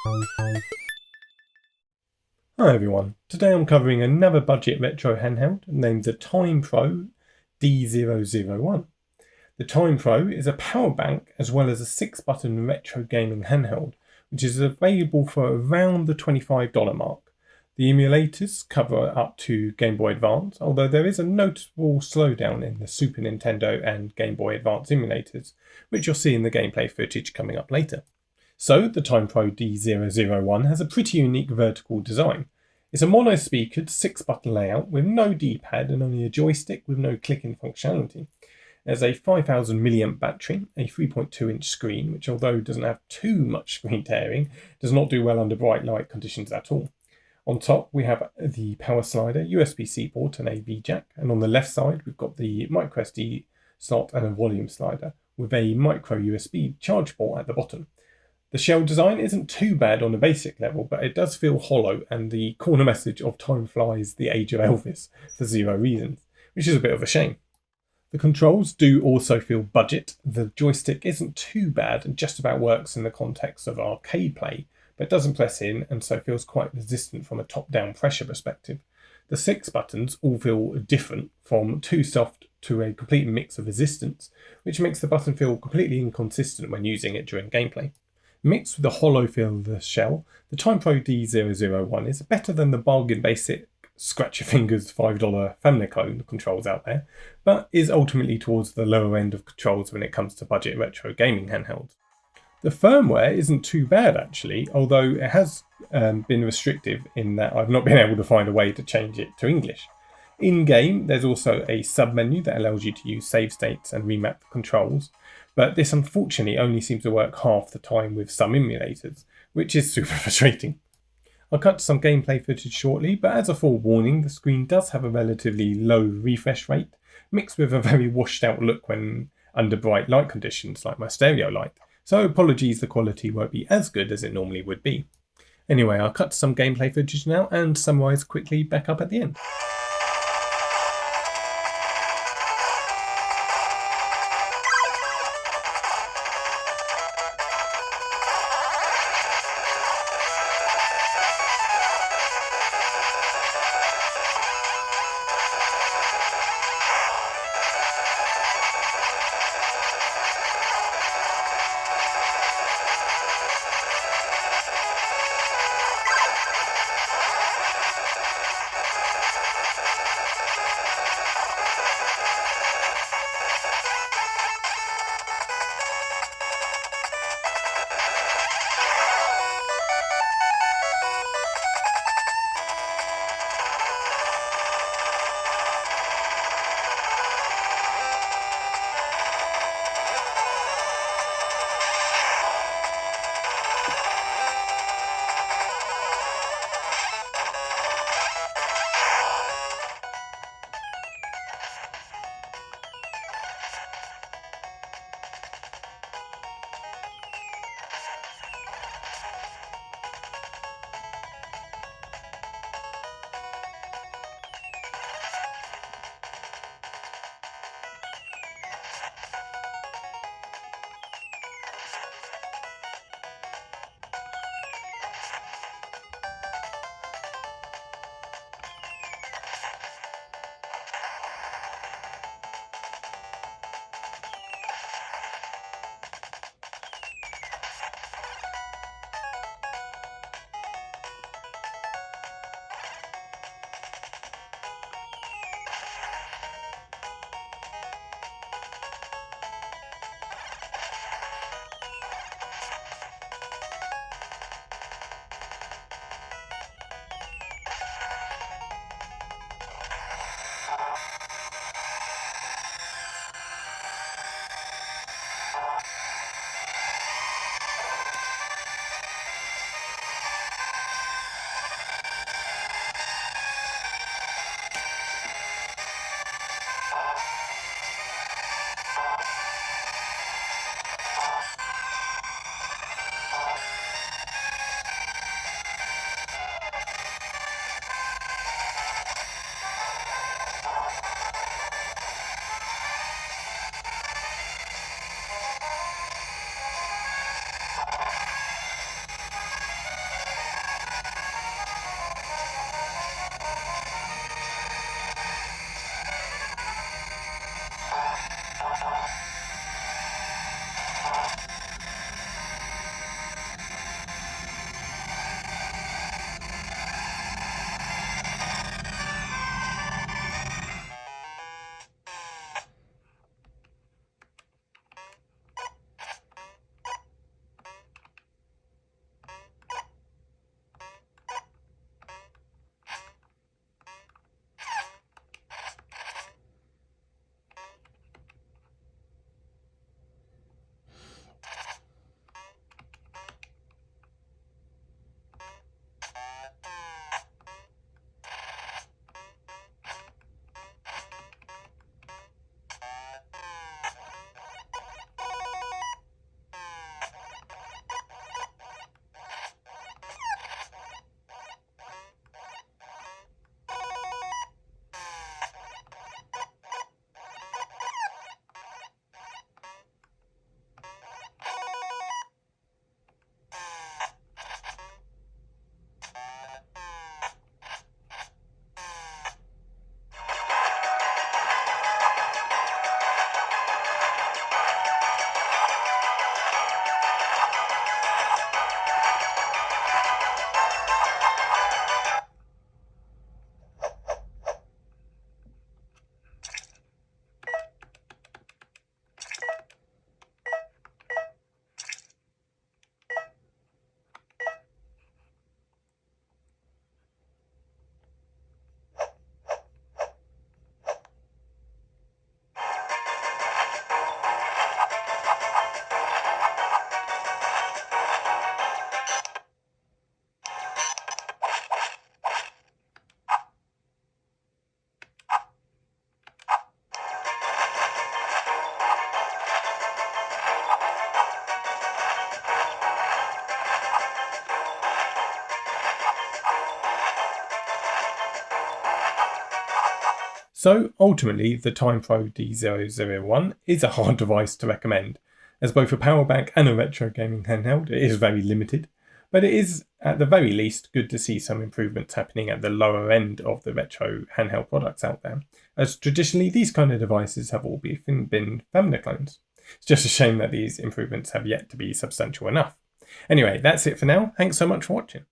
Hi everyone, today I'm covering another budget retro handheld named the Time Pro D001. The Time Pro is a power bank as well as a 6-button retro gaming handheld, which is available for around the $25 mark. The emulators cover up to Gameboy Advance, although there is a notable slowdown in the Super Nintendo and Game Boy Advance emulators, which you'll see in the gameplay footage coming up later. So, the Time Pro D001 has a pretty unique vertical design. It's a mono-speakered 6-button layout with no D-pad and only a joystick with no clicking functionality. It has a 5000 mAh battery, a 3.2-inch screen, which although doesn't have too much screen tearing, does not do well under bright light conditions at all. On top we have the power slider, USB-C port and a V-jack, and on the left side we've got the microSD slot and a volume slider with a micro USB charge port at the bottom. The shell design isn't too bad on a basic level, but it does feel hollow, and the corner message of "Time flies the age of Elvis" for zero reasons, which is a bit of a shame. The controls do also feel budget. The joystick isn't too bad and just about works in the context of arcade play, but doesn't press in and so feels quite resistant from a top-down pressure perspective. The 6 buttons all feel different, from too soft to a complete mix of resistance, which makes the button feel completely inconsistent when using it during gameplay. Mixed with the hollow feel of the shell, the Time Pro D001 is better than the bargain basic scratch your fingers $5 Famicom controls out there, but is ultimately towards the lower end of controls when it comes to budget retro gaming handhelds. The firmware isn't too bad actually, although it has been restrictive in that I've not been able to find a way to change it to English. In-game, there's also a sub-menu that allows you to use save states and remap the controls, but this unfortunately only seems to work half the time with some emulators, which is super frustrating. I'll cut to some gameplay footage shortly, but as a forewarning, the screen does have a relatively low refresh rate, mixed with a very washed out look when under bright light conditions like my stereo light, so apologies the quality won't be as good as it normally would be. Anyway, I'll cut to some gameplay footage now and summarise quickly back up at the end. So ultimately, the Time Pro D001 is a hard device to recommend. As both a power bank and a retro gaming handheld, it is very limited, but it is at the very least good to see some improvements happening at the lower end of the retro handheld products out there, as traditionally these kind of devices have all been family clones. It's just a shame that these improvements have yet to be substantial enough. Anyway, that's it for now. Thanks so much for watching.